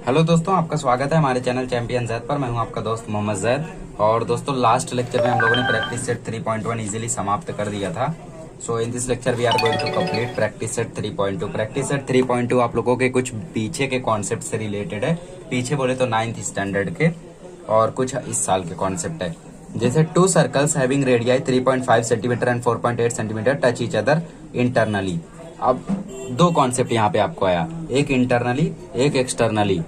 Hello दोस्तों, आपका स्वागत है हमारे चैनल चैंपियन जैद पर। मैं हूं आपका दोस्त मोहम्मद जैद। और दोस्तों, लास्ट लेक्चर में हम लोगों ने प्रैक्टिस सेट 3.1 इजीली समाप्त कर दिया था। So in this lecture we are going to complete practice set 3.2। Practice set 3.2 आप लोगों के कुछ पीछे के कॉन्सेप्ट से रिलेटेड है। पीछे बोले तो 9th स्टैंडर्ड के और कुछ इस साल के कॉन्सेप्ट है। जैसे to circles having radii 3.5 centimetre and 4.8 centimetre touch each other internally. अब दो कॉन्सेप्ट यहाँ पे आपको आया, एक इंटरनली एक एक्सटर्नली।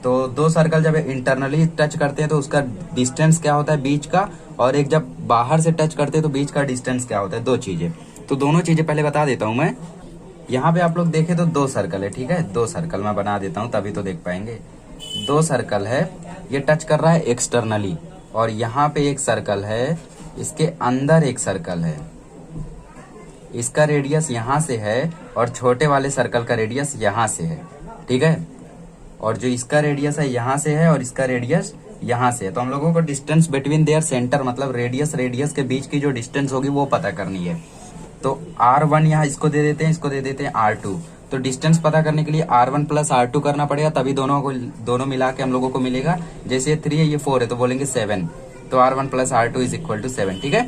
तो दो सर्कल जब इंटरनली टच करते हैं तो उसका डिस्टेंस क्या होता है बीच का, और एक जब बाहर से टच करते हैं तो बीच का डिस्टेंस क्या होता है। दो चीजें, तो दोनों चीजें पहले बता देता हूं मैं। यहाँ पे आप लोग देखें तो दो सर्कल है, ठीक है। दो सर्कल मैं बना देता हूँ तभी तो देख पाएंगे। दो सर्कल है, ये टच कर रहा है एक्सटर्नली, और यहाँ पे एक सर्कल है, इसके अंदर एक सर्कल है। इसका रेडियस यहाँ से है और छोटे वाले सर्कल का रेडियस यहाँ से है, ठीक है। और जो इसका रेडियस है यहाँ से है और इसका रेडियस यहाँ से है। तो हम लोगों को डिस्टेंस बिटवीन देयर सेंटर, मतलब रेडियस के बीच की जो डिस्टेंस होगी वो पता करनी है। तो R1 यहाँ इसको दे देते हैं, इसको दे देते हैं R2। तो डिस्टेंस पता करने के लिए R1 प्लस R2 करना पड़ेगा, तभी दोनों मिला के हम लोगों को मिलेगा। जैसे ये 3 है, ये 4 है, तो बोलेंगे 7। तो R1 plus R2 is equal to 7, ठीक है।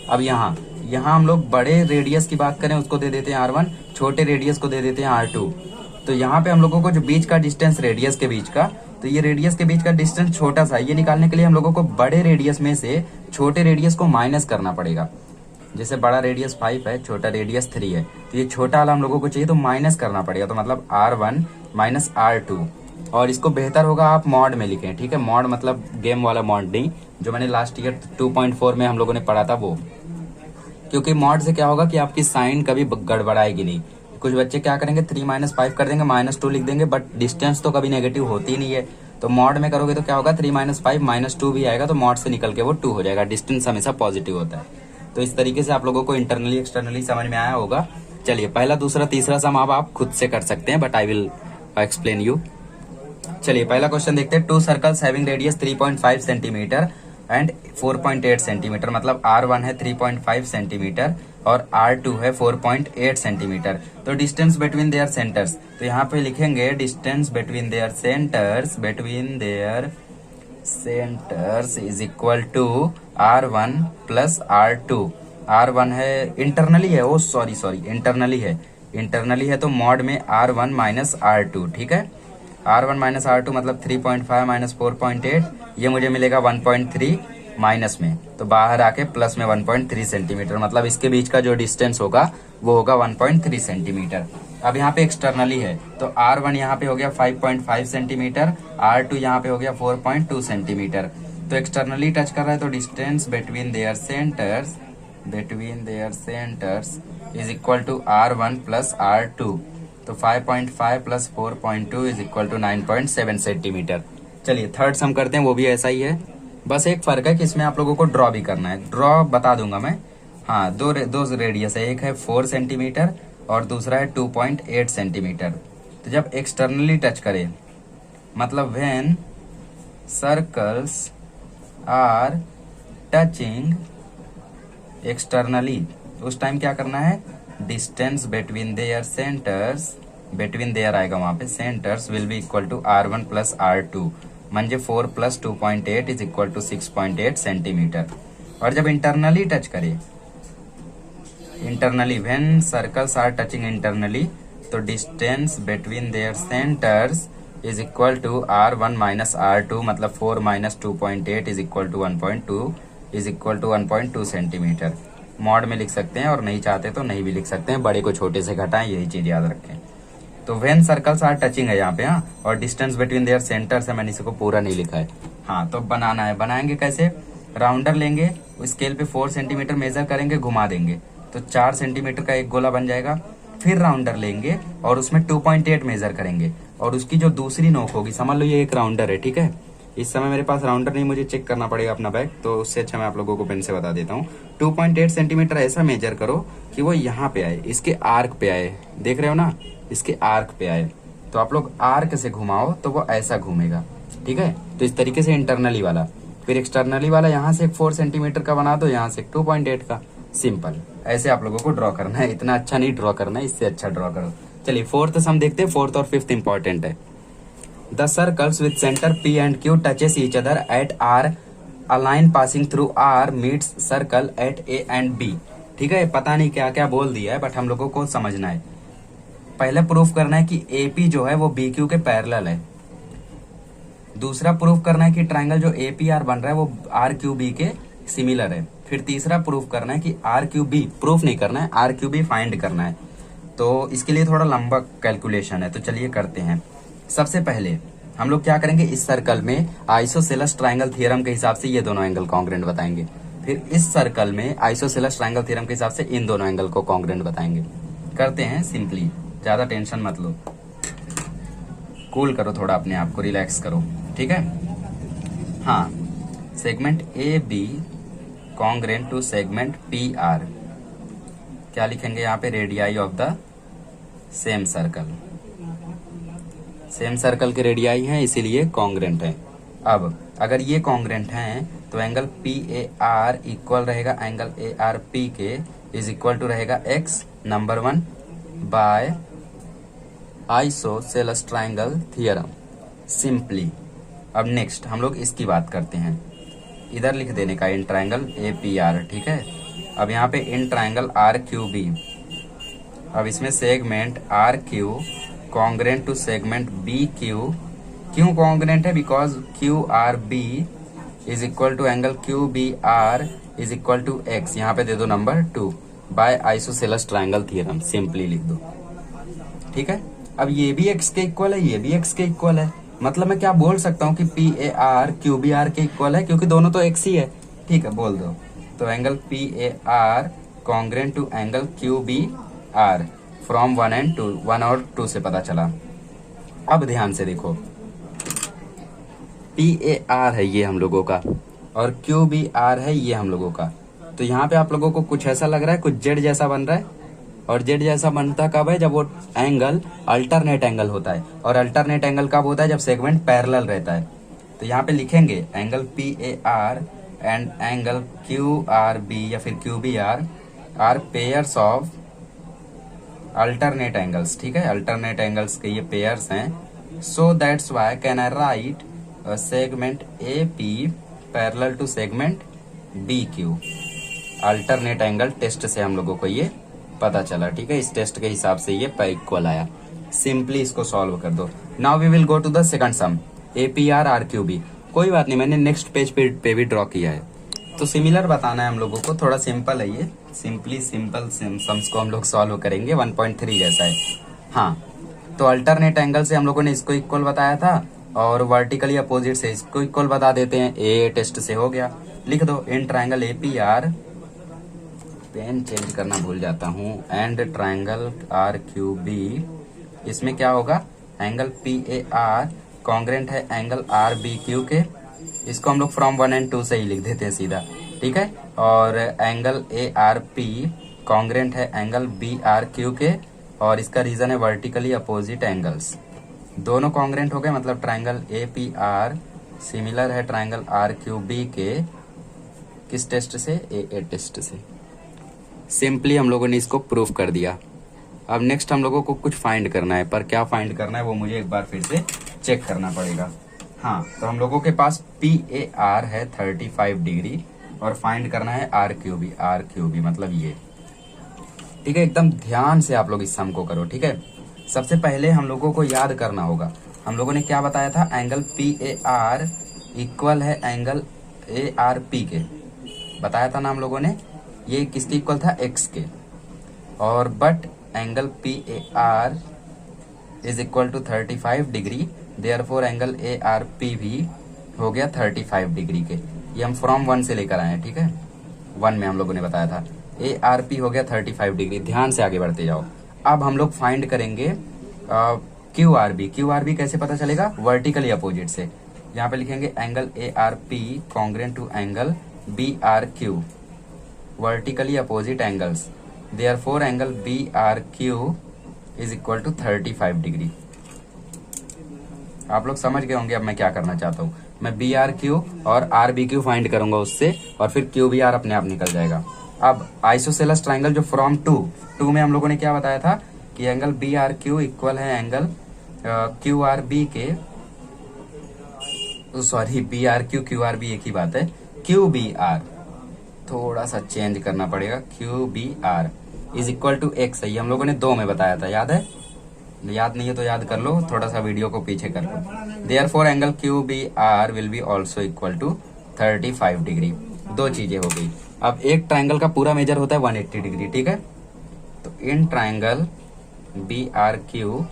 अब यहाँ हम लोग बड़े रेडियस की बात करें, उसको दे देते हैं R1, छोटे रेडियस को दे देते हैं R2। तो यहाँ पे हम लोगों को जो बीच का डिस्टेंस रेडियस के बीच का, तो ये रेडियस के बीच का डिस्टेंस छोटा सा, ये निकालने के लिए हम लोगों को बड़े रेडियस में से छोटे रेडियस को माइनस करना पड़ेगा। जैसे बड़ा रेडियस 5 है, छोटा रेडियस 3 है, तो ये छोटा वाला हम लोगों को चाहिए तो माइनस करना पड़ेगा। तो मतलब R1 माइनस R2। और इसको बेहतर होगा आप मॉड में लिखें, ठीक है। मॉड मतलब गेम वाला मॉड नहीं, जो मैंने लास्ट ईयर 2.4 में हम लोगों ने पढ़ा था वो। क्योंकि मॉड से क्या होगा कि आपकी साइन कभी गड़बड़ाएगी नहीं। कुछ बच्चे क्या करेंगे, 3 माइनस 5 कर देंगे, -2 लिख देंगे, बट डिस्टेंस तो कभी नेगेटिव होती नहीं है। तो मॉड में करोगे तो क्या होगा, 3 माइनस 5 -2 भी आएगा, तो मॉड से निकल के वो 2 हो जाएगा। डिस्टेंस हमेशा पॉजिटिव होता है। तो इस तरीके से आप लोगों को इंटरनली एक्सटर्नली समझ में आया होगा। चलिए, पहला दूसरा तीसरा सम अब आप खुद से कर सकते हैं, but I will explain you. चलिए, पहला क्वेश्चन देखते हैं। To circles having radius 3.5 centimetre and 4.8 centimetre, मतलब R1 है 3.5 सेंटीमीटर और R2 है 4.8 सेंटीमीटर। तो डिस्टेंस बिटवीन देयर सेंटर्स, तो यहाँ पे लिखेंगे distance between their centres is equal to R1 plus R2। R1 है इंटरनली है, ओ सॉरी इंटरनली है, तो मॉड में R1 माइनस R2, ठीक है। R1 माइनस R2 मतलब 3.5 माइनस 4.8, ये मुझे मिलेगा 1.3 माइनस में, तो बाहर आके प्लस में 1.3 सेंटीमीटर, मतलब इसके बीच का जो डिस्टेंस होगा वो होगा 1.3 सेंटीमीटर। अब यहाँ पे एक्सटर्नली है, तो R1 यहाँ पे हो गया 5.5 सेंटीमीटर, R2 यहाँ पे हो गया 4.2 सेंटीमीटर। तो एक्सटर्नली टच कर रहा है, तो distance between their centres is equal to R1 plus R2। तो 5.5 plus 4.2 is equal to 9.7 centimetre. चलिए, थर्ड सम करते हैं, वो भी ऐसा ही है। बस एक फर्क है कि इसमें आप लोगों को ड्रॉ भी करना है। ड्रॉ बता दूंगा मैं। हाँ, दो रेडियस है, एक है 4 सेंटीमीटर और दूसरा है 2.8 सेंटीमीटर। तो जब एक्सटर्नली टच करें, मतलब when circles are touching externally, उस टाइम क्या करना है, डिस्टेंस बिटवीन देयर आएगा वहां पे, centres will be equal to R1 plus R2, म्हणजे 4 plus 2.8 is equal to 6.8 centimetre. और जब इंटरनली टच करे, internally when circles are touching internally, तो distance between their centres is equal to R1 minus R2, मतलब 4 minus 2.8 is equal to 1.2 centimetre. Mod में लिख सकते हैं, और नहीं चाहते तो नहीं भी लिख सकते हैं, बड़े को छोटे से घटाएं, यही चीज याद रखें। तो व्हेन सर्कल्स आर टचिंग है यहाँ पे, हाँ, और डिस्टेंस बिटवीन देयर सेंटर्स है, मैंने इसी को पूरा नहीं लिखा है। हाँ, तो बनाना है, बनाएंगे कैसे, राउंडर लेंगे, स्केल पे 4 सेंटीमीटर मेजर करेंगे, घुमा देंगे, तो 4 सेंटीमीटर का एक गोला बन जाएगा। फिर राउंडर लेंगे और उसमें 2.8 मेजर करेंगे, और उसकी जो दूसरी नोक होगी, समझ लो ये एक राउंडर है, ठीक है। इस समय मेरे पास राउंडर नहीं, मुझे चेक करना पड़ेगा अपना बैग, तो उससे अच्छा मैं आप लोगों को पेन से बता देता हूँ। 2.8 सेंटीमीटर ऐसा मेजर करो कि वो यहाँ पे आए, इसके आर्क पे आए, देख रहे हो ना, इसके आर्क पे आए। तो आप लोग आर्क से घुमाओ तो वो ऐसा घूमेगा, ठीक है। तो इस तरीके से इंटरनली वाला, फिर एक्सटर्नली वाला यहाँ से 4 सेंटीमीटर का बना दो, यहाँ से 2.8 का, सिंपल। ऐसे आप लोगों को ड्रॉ करना है, इतना अच्छा नहीं ड्रॉ करना है, इससे अच्छा ड्रॉ करो। चलिए, फोर्थ सम देखते हैं। फोर्थ और फिफ्थ इंपॉर्टेंट है। The circles with centre P and Q touches each other at R, a line passing through R meets circle eight A and B। ठीक है, पता नहीं क्या क्या बोल दिया है, बट हम लोगों को समझना है। पहले प्रूफ करना है कि AP जो है वो BQ के पैरेलल है। दूसरा प्रूफ करना है कि ट्रायंगल जो APR बन रहा है वो RQB के सिमिलर है। फिर तीसरा प्रूफ करना है कि RQB, प्रूफ नहीं करना है, RQB फाइंड करना है। तो इसके लिए थोड़ा लंबा कैलकुलेशन है, तो चलिए करते हैं। सबसे पहले हम लोग क्या करेंगे, इस सर्कल में आइसोसेलेस ट्रायंगल थ्योरम के हिसाब से ये दोनों एंगल कॉन्ग्रुएंट बताएंगे। फिर इस सर्कल में आइसोसेलेस ट्रायंगल थ्योरम के हिसाब से इन दोनों एंगल को कॉन्ग्रुएंट बताएंगे। करते हैं सिंपली, ज्यादा टेंशन मत लो, कूल करो थोड़ा अपने आप को, रिलैक्स करो, ठीक है। हाँ, segment AB congruent to segment PR, क्या लिखेंगे यहाँ पे, radii of the same circle. Same circle के रेडियाई हैं इसीलिए कॉन्ग्रुएंट है। अब अगर ये कॉन्ग्रुएंट हैं तो एंगल PAR इक्वल रहेगा एंगल ARP के, इज इक्वल टू रहेगा x number 1 by isosceles triangle theorem, simply. अब नेक्स्ट हम लोग इसकी बात करते हैं, इधर लिख देने का इन ट्रायंगल APR, ठीक है। अब यहाँ पे इन ट्रायंगल RQB, अब इसमें segment RQ congruent to segment BQ। क्यों कॉन्ग्रुएंट है, because QRB is equal to angle QBR is equal to x, यहाँ पे दे दो number 2 by isosceles triangle theorem, simply लिख दो, ठीक है। अब ये भी x के इक्वल है, ये भी x के इक्वल है, मतलब मैं क्या बोल सकता हूँ कि PAR QBR के इक्वल है, क्योंकि दोनों तो x ही है, ठीक है, बोल दो। तो angle PAR congruent to angle QBR from 1 and 2, 1 और 2 से पता चला। अब ध्यान से देखो, PAR है ये हम लोगों का और QBR है ये हम लोगों का। तो यहाँ पे आप लोगों को कुछ ऐसा लग रहा है, कुछ जेड जैसा बन रहा है, और जेड जैसा बनता कब है, जब वो एंगल अल्टरनेट एंगल होता है। और अल्टरनेट एंगल कब होता है, जब सेगमेंट पैरेलल रहता है। तो यहाँ पे लिखेंगे angle PAR and angle QRB या फिर QBR are pairs of alternate angles, ठीक है, अल्टरनेट एंगल्स के ये पेयर्स हैं। So that's why can I write segment AP parallel to segment BQ। Alternate angle test से हम लोगों को ये पता चला, ठीक है, इस टेस्ट के हिसाब से ये इक्वल आया। सिंपली इसको सॉल्व कर दो। Now we will go to the second sum, APR RQB। कोई बात नहीं, मैंने नेक्स्ट पेज पे भी ड्रॉ किया है, तो सिमिलर बताना है हम लोगों को, थोड़ा सिंपल है ये, सिंपली सिंपल सम्स को हम लोग सॉल्व करेंगे, 1.3 जैसा है। हाँ, तो अल्टरनेट एंगल से हम लोगों ने इसको इक्वल बताया था और वर्टिकली अपोजिट से इसको इक्वल बता देते हैं, ए टेस्ट से हो गया। लिख दो in triangle APR, pen change करना भूल जाता हूँ, एंड ट्रायंगल RQB, इसमें क्या होगा, एंगल PAR कॉन्ग्रुएंट है एंगल RBQ के, इसको हम लोग फ्रॉम 1 and 2 से ही लिख देते हैं सीधा, ठीक है। और एंगल ARP कॉन्ग्रुएंट है एंगल BRQ के, और इसका रीजन है वर्टिकली अपोजिट एंगल्स। दोनों कॉन्ग्रुएंट हो गए, मतलब ट्रायंगल APR सिमिलर है ट्रायंगल RQB के, किस टेस्ट से, AA टेस्ट से। सिंपली हम लोगों ने इसको प्रूफ कर दिया। अब नेक्स्ट हम लोगों को कुछ फाइंड करना है, पर क्या फाइंड करना है वो मुझे एक बार फिर से चेक करना पड़ेगा। हाँ, तो हम लोगों के पास PAR है 35 डिग्री और फाइंड करना है RQB मतलब ये, ठीक है। एकदम ध्यान से आप लोग इस सम को करो, ठीक है। सबसे पहले हम लोगों को याद करना होगा, हम लोगों ने क्या बताया था, एंगल PAR इक्वल है एंगल ARP के, बताया था ना हम लोगों ने, ये किसके इक्वल था, x के। और but angle PAR is equal to 35 degree, therefore angle ARP भी हो गया 35 डिग्री के। ये हम फ्रॉम 1 से लेकर आए हैं, ठीक है, 1 में हम लोगों ने बताया था ARP हो गया 35 डिग्री। ध्यान से आगे बढ़ते जाओ। अब हम लोग फाइंड करेंगे QRB कैसे पता चलेगा, वर्टिकली अपोजिट से। यहाँ पे लिखेंगे angle ARP congruent to angle BRQ, vertically opposite angles, therefore angle BRQ is equal to 35 degree. आप लोग समझ गए होंगे अब मैं क्या करना चाहता हूँ, मैं BRQ और RBQ फाइंड करूंगा उससे, और फिर QBR अपने आप निकल जाएगा। अब आइसोसेलेस ट्रायंगल जो फ्रॉम 2 में हम लोगों ने क्या बताया था कि एंगल BRQ इक्वल है एंगल QRB के, sorry, B R Q, Q R भी एक ही बात है। क्यू बी आर थोड़ा सा चेंज करना पड़ेगा। Q B R is equal to x है, ये हम लोगों ने 2 में बताया था, याद है? याद नहीं है तो याद कर लो, थोड़ा सा वीडियो को पीछे कर लो। Therefore angle Q B R will be also equal to 35 degree. 2 चीजें हो गई। अब एक ट्राइंगल का पूरा मेजर होता है 180 डिग्री, ठीक है? तो in triangle B R Q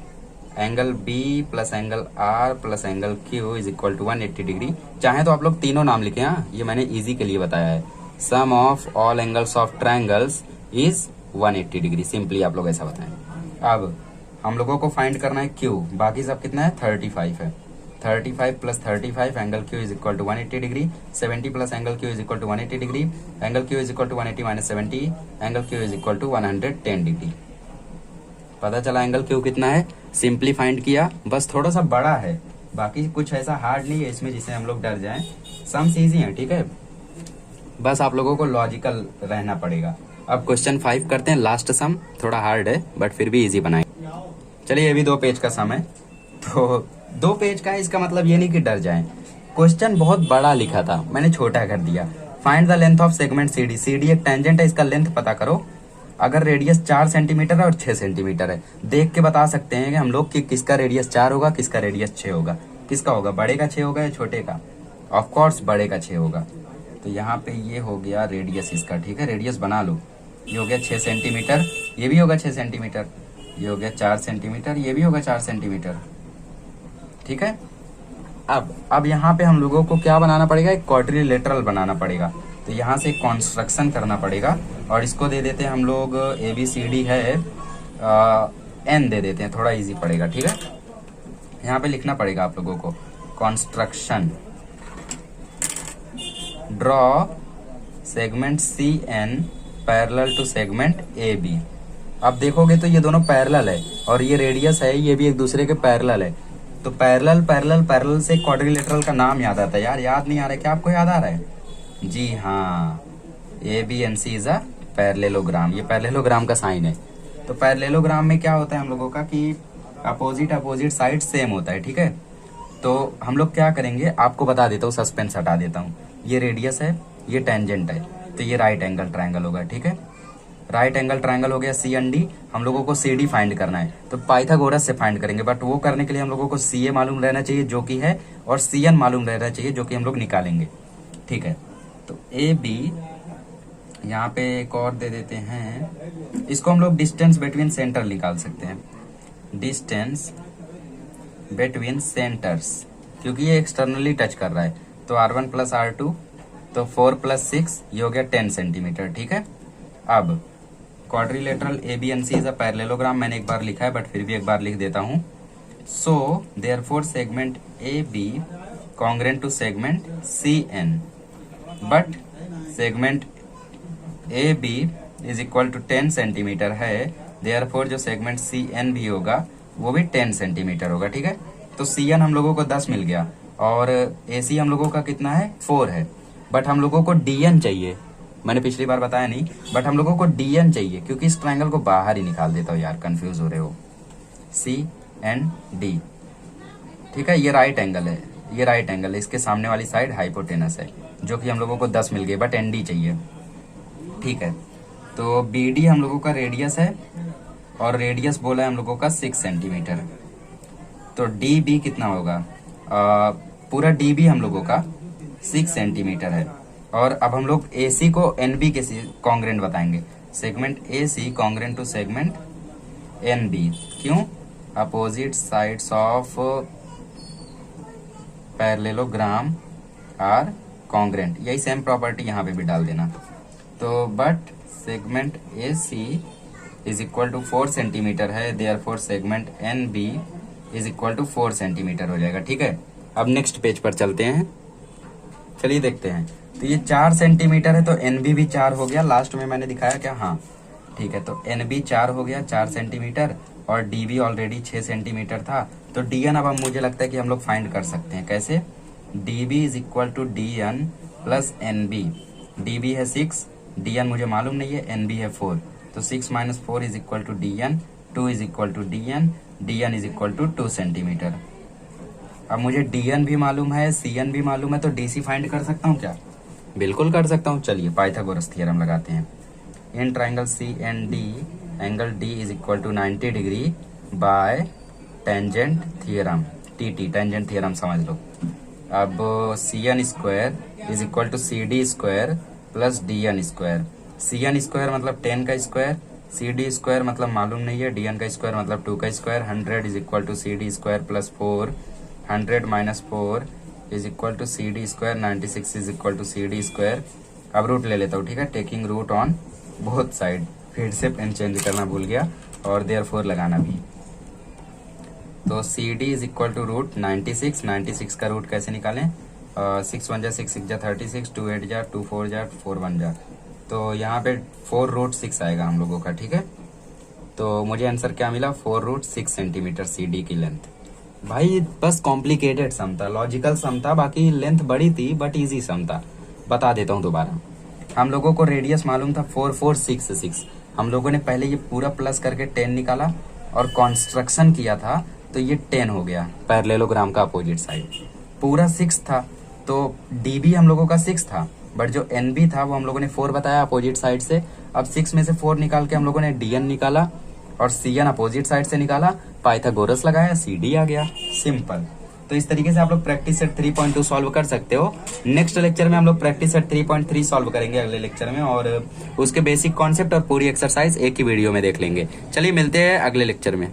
angle B plus angle R plus angle Q is equal to 180 degree. चाहे तो आप लोग तीनों नाम लिखे, हाँ, ये मैंने इजी के लिए बताया है। Sum of all angles of triangles is 180 degree, simply आप लोग ऐसा बताएं। अब हम लोगों को फाइंड करना है क्यू, बाकी सब कितना है? 35 है। 35 plus 35 angle Q is equal to 180 degree. 70 plus angle Q is equal to 180 degree. Angle Q is equal to 180 minus 70, angle Q is equal to 110 degree. पता चला एंगल क्यू कितना है? सिंपली फाइंड किया, बस थोड़ा सा बड़ा है, बाकी कुछ ऐसा हार्ड नहीं है इसमें जिससे हम लोग डर जाएं। सम्स इजी हैं, ठीक है? बस आप लोगों को लॉजिकल रहना पड़ेगा। अब क्वेश्चन 5 करते हैं, लास्ट सम। थोड़ा हार्ड है बट फिर भी इजी बनाएंगे। चलिए, ये भी 2 पेज का सम है। तो 2 पेज का है, इसका मतलब ये नहीं कि डर जाएं। क्वेश्चन बहुत बड़ा लिखा था, मैंने छोटा कर दिया। Find the length of segment CD. CD एक टेंजेंट है, इसका लेंथ पता करो। अगर रेडियस 4 सेंटीमीटर है और 6 सेंटीमीटर है, देख के बता सकते हैं कि हम लोग कि किसका रेडियस 4 होगा, किसका रेडियस 6 होगा। किसका होगा? बड़े का 6 होगा या छोटे का? ऑफ कोर्स बड़े का 6 होगा। तो यहाँ पे ये हो गया रेडियस इसका, ठीक है? रेडियस बना लो। ये हो गया 6 सेंटीमीटर, ये भी होगा 6 सेंटीमीटर, ये हो गया 4 सेंटीमीटर, ये भी होगा 4 सेंटीमीटर, ठीक है? अब यहाँ पे हम लोगों को क्या बनाना पड़ेगा? एक क्वाड्रिलेटरल बनाना पड़ेगा। तो यहाँ से कंस्ट्रक्शन करना पड़ेगा और इसको दे देते हैं हम लोग, ए बी सी डी है, एन दे देते हैं, थोड़ा इजी पड़ेगा, ठीक है? यहाँ पे लिखना पड़ेगा आप लोगों को construction. Draw segment C N parallel to segment A B. अब देखोगे तो ये दोनों पैरेलल है और ये रेडियस है, ये भी एक दूसरे के पैरेलल है। तो पैरेलल पैरेलल पैरेलल से क्वाड्रिलेटरल का नाम याद आता है। यार याद नहीं आ रहा है क्या? आपको याद आ रहा है? जी हाँ, A B N C is a parallelogram. ये पैरेललोग्राम का साइन है। तो पैरेललोग्राम में क्या होता है हम लोगों का कि अपोजिट साइड सेम होता है, ठीक है? तो हम लोग क्या करेंगे, आपको बता देता हूँ, सस्पेंस हटा देता हूँ। ये रेडियस है, ये टेंजेंट है, तो ये राइट एंगल ट्रायंगल होगा, ठीक है? राइट एंगल ट्रायंगल हो गया सी एन डी। हम लोगों को सी डी फाइंड करना है, तो पाइथागोरस से फाइंड करेंगे, बट वो करने के लिए हम लोगों को सी ए मालूम रहना चाहिए जो कि है, और सी एन मालूम रहना चाहिए जो कि हम लोग निकालेंगे, ठीक है? तो ए बी यहाँ पे एक और दे देते हैं, इसको हम लोग डिस्टेंस बिटवीन सेंटर निकाल सकते हैं। डिस्टेंस बिटवीन सेंटर्स, क्योंकि ये एक्सटर्नली टच कर रहा है। तो R1 प्लस R2, तो 4 प्लस 6, ये हो गया 10 सेंटीमीटर, ठीक है? अब quadrilateral ABNC is a parallelogram मैंने एक बार लिखा है, बट फिर भी एक बार लिख देता हूँ। So therefore segment AB congruent to segment CN, but segment AB is equal to 10 centimetre है, देयरफॉर जो सेगमेंट CN भी होगा वो भी 10 सेंटीमीटर होगा, ठीक है? तो CN हम लोगों को 10 मिल गया और AC हम लोगों का कितना है? 4 है, बट हम लोगों को DN चाहिए। मैंने पिछली बार बताया नहीं, बट हम लोगों को DN चाहिए, क्योंकि इस ट्रायंगल को बाहर ही निकाल देता हूँ यार, कंफ्यूज हो रहे हो। CND, ठीक है? ये राइट एंगल है, ये राइट एंगल है, इसके सामने वाली साइड हाइपोटेनस है, जो कि हम लोगों को 10 मिल गई, बट ND चाहिए, ठीक है? तो BD हम लोगों का रेडियस है और रेडियस बोला है हम लोगों का 6 सेंटीमीटर। तो DB कितना होगा? पूरा DB हम लोगों का 6 सेंटीमीटर है। और अब हम लोग AC को NB के कॉन्ग्रेंट बताएंगे। Segment AC congruent to segment NB, क्यों? Opposite sides of parallelogram are congruent, यही सेम प्रॉपर्टी यहाँ पे भी डाल देना। तो but segment AC is equal to 4 centimetre है, therefore segment NB is equal to 4 centimetre हो जाएगा, ठीक है? अब नेक्स्ट पेज पर चलते हैं, चलिए देखते हैं। तो ये 4 सेंटीमीटर है, तो NB भी 4 हो गया। लास्ट में मैंने दिखाया क्या? हाँ, ठीक है। तो NB 4 हो गया, 4 सेंटीमीटर, और DB ऑलरेडी 6 सेंटीमीटर था। तो DN अब मुझे लगता है कि हम लोग फाइंड कर सकते हैं। कैसे? DB is equal to DN plus NB। DB है 6, DN मुझे मालूम नहीं है, NB है 4। तो 6 minus 4 is equal to DN, 2 is equal to DN, DN is equal to 2 centimetre. अब मुझे DN भी मालूम है, CN भी मालूम है, तो DC फाइंड कर सकता हूँ क्या? बिल्कुल कर सकता हूँ। चलिए पाइथागोरस थ्योरम लगाते हैं। In triangle CND angle D is equal to 90 degree by tangent theorem, TT tangent theorem समझ लो। अब CN square is equal to CD square plus DN square. CN square मतलब 10 का स्क्वायर, CD स्क्वायर मतलब मालूम नहीं है, DN का स्क्वायर मतलब 2 का square. 100 is equal to CD square plus 4, 100 माइनस 4 is equal to CD square, 96 is equal to CD square. अब रूट ले लेता हूँ, ठीक है, taking root on both side. फिर से पेन चेंज करना भूल गया और देयरफॉर लगाना भी। तो CD is equal to root 96, 96 का रूट कैसे निकालें? 6 1 जा 6 6 जा 36, 2 8 जा 2 4 जा 4 1 जा, तो यहाँ पे 4 रूट 6 आएगा हम लोगों का, ठीक है। तो मुझे आंसर क्या मिला? 4 रूट 6 सेंटीमीटर CD की लेंथ। भाई बस कॉम्प्लिकेटेड सम था, लॉजिकल सम था, बाकी लेंथ बड़ी थी बट इजी सम था। बता देता हूँ दोबारा। हम लोगों को रेडियस मालूम था 4 4 6 6। हम लोगों ने पहले ये पूरा प्लस करके 10 निकाला और कॉन्स्ट्रक्शन किया था, तो ये 10 हो गया पैरेललोग्राम का अपोजिट साइड। पूरा 6 था तो DB हम लोगों का 6 था, बट जो NB था वो हम लोगों ने 4 बताया अपोजिट साइड से। अब 6 में से 4 निकाल के हम लोगों ने DN निकाला और CN अपोजिट साइड से निकाला, पाइथागोरस लगाया, CD आ गया। सिंपल। तो इस तरीके से आप लोग प्रैक्टिस सेट 3.2 सॉल्व कर सकते हो। नेक्स्ट लेक्चर में हम लोग प्रैक्टिस सेट 3.3 सॉल्व करेंगे अगले लेक्चर में, और उसके बेसिक कॉन्सेप्ट और पूरी एक्सरसाइज एक ही वीडियो में देख लेंगे। चलिए मिलते हैं अगले लेक्चर में।